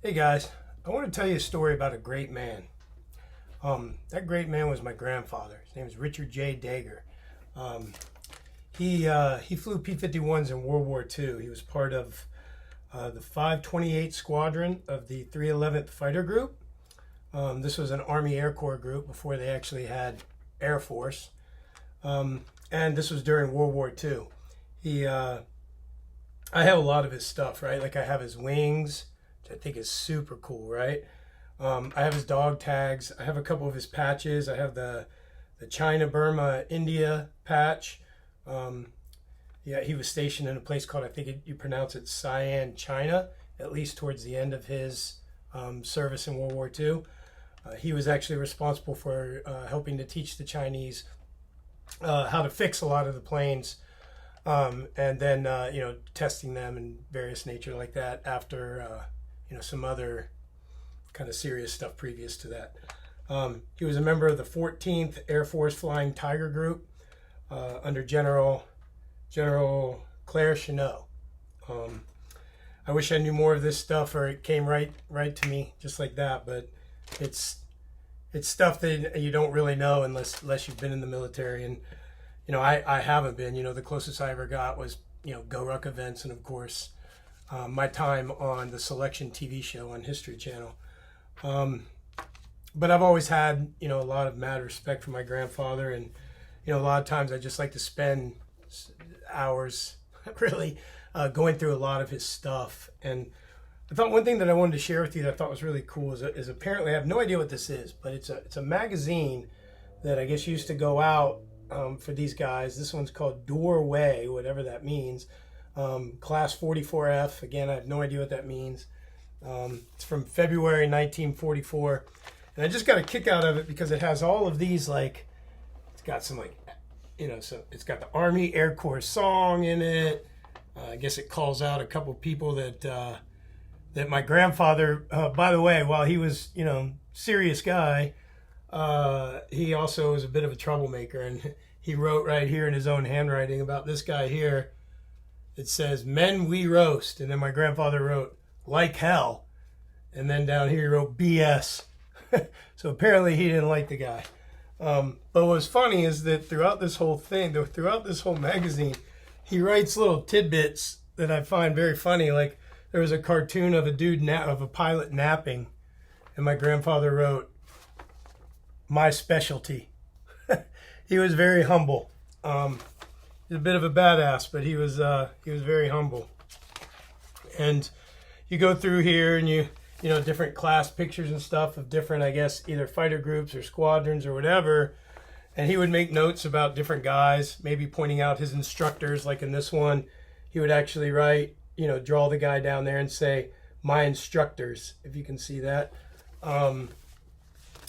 Hey guys, I want to tell you a story about a great man. That great man was my grandfather. His name is Richard J. Dager. Um, he flew P-51s in World War II. He was part of the 528 Squadron of the 311th Fighter Group. This was an Army Air Corps group before they actually had Air Force, and this was during World War II. He, I have a lot of his stuff, right? Like I have his wings, which I think is super cool, right? I have his dog tags. I have a couple of his patches. I have the China, Burma, India patch. Um, yeah, he was stationed in a place called, you pronounce it Sian, China, at least towards the end of his service in World War II. He was actually responsible for helping to teach the Chinese how to fix a lot of the planes, and then testing them and various nature like that after some other kind of serious stuff previous to that. He was a member of the 14th Air Force Flying Tiger Group under General Claire Chenot. I wish I knew more of this stuff, or it came right to me just like that. But it's stuff that you don't really know unless you've been in the military. And I haven't been. The closest I ever got was Go Ruck events, and of course my time on the Selection TV show on History Channel. But I've always had a lot of mad respect for my grandfather, and a lot of times I just like to spend hours really going through a lot of his stuff. And I thought one thing that I wanted to share with you that I thought was really cool is apparently, I have no idea what this is, but it's a magazine that I guess used to go out for these guys. This one's called WWII, whatever that means. Class 44F. Again, I have no idea what that means. It's from February 1944. And I just got a kick out of it because it has all of these, it's got some so it's got the Army Air Corps song in it. I guess it calls out a couple people that my grandfather, by the way, while he was, serious guy, he also was a bit of a troublemaker. And he wrote right here in his own handwriting about this guy here. It says, "Men we roast." And then my grandfather wrote, "Like hell." And then down here he wrote BS. So apparently he didn't like the guy. But what's funny is that throughout this whole thing, throughout this whole magazine, he writes little tidbits that I find very funny. Like there was a cartoon of of a pilot napping, and my grandfather wrote, "My specialty." He was very humble. He's a bit of a badass, but he was very humble. And you go through here and you different class pictures and stuff of different, I guess, either fighter groups or squadrons or whatever. And he would make notes about different guys, maybe pointing out his instructors. Like in this one, he would actually write, draw the guy down there and say, "My instructors," if you can see that, in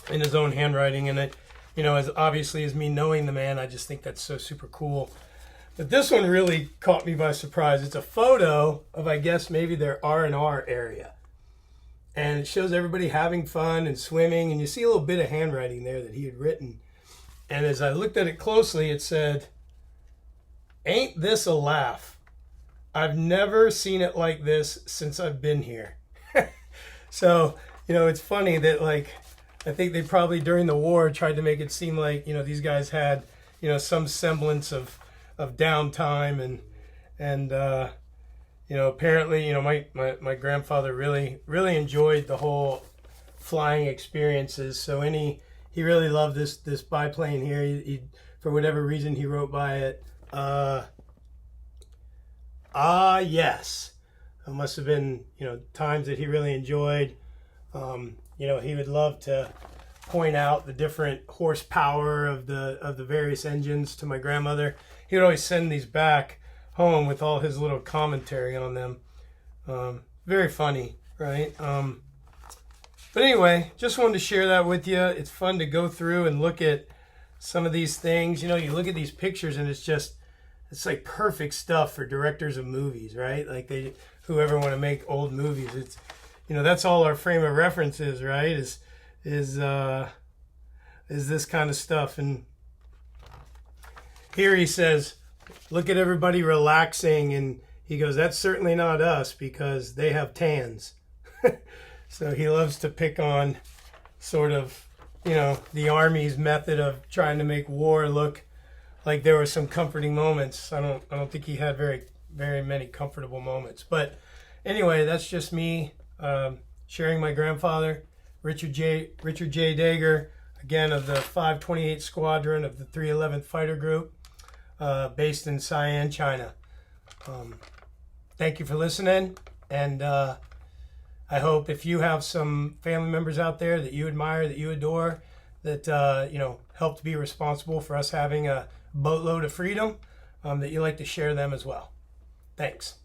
his own handwriting. And it, as obviously as me knowing the man, I just think that's so super cool. But this one really caught me by surprise. It's a photo of, I guess, maybe their R&R area. And it shows everybody having fun and swimming. And you see a little bit of handwriting there that he had written. And as I looked at it closely, it said, "Ain't this a laugh? I've never seen it like this since I've been here." So, it's funny that, I think they probably during the war tried to make it seem like, these guys had, some semblance of downtime, and apparently, my grandfather really enjoyed the whole flying experiences. So he really loved this biplane here. He for whatever reason he wrote by it. Yes. It must have been times that he really enjoyed. He would love to point out the different horsepower of the various engines to my grandmother. He would always send these back home with all his little commentary on them. Very funny, right? But anyway, just wanted to share that with you. It's fun to go through and look at some of these things. You look at these pictures and it's like perfect stuff for directors of movies, right? Like whoever want to make old movies. It's, that's all our frame of reference is, right? Is this kind of stuff. And here he says, "Look at everybody relaxing," and he goes, "That's certainly not us because they have tans." So he loves to pick on sort of, you know, the Army's method of trying to make war look like there were some comforting moments. I don't think he had very many comfortable moments. But anyway, that's just me sharing my grandfather, Richard J. Dager, again of the 528 Squadron of the 311th Fighter Group, based in Sian, China. Thank you for listening, and I hope if you have some family members out there that you admire, that you adore, that you know, helped be responsible for us having a boatload of freedom, that you like to share them as well. Thanks.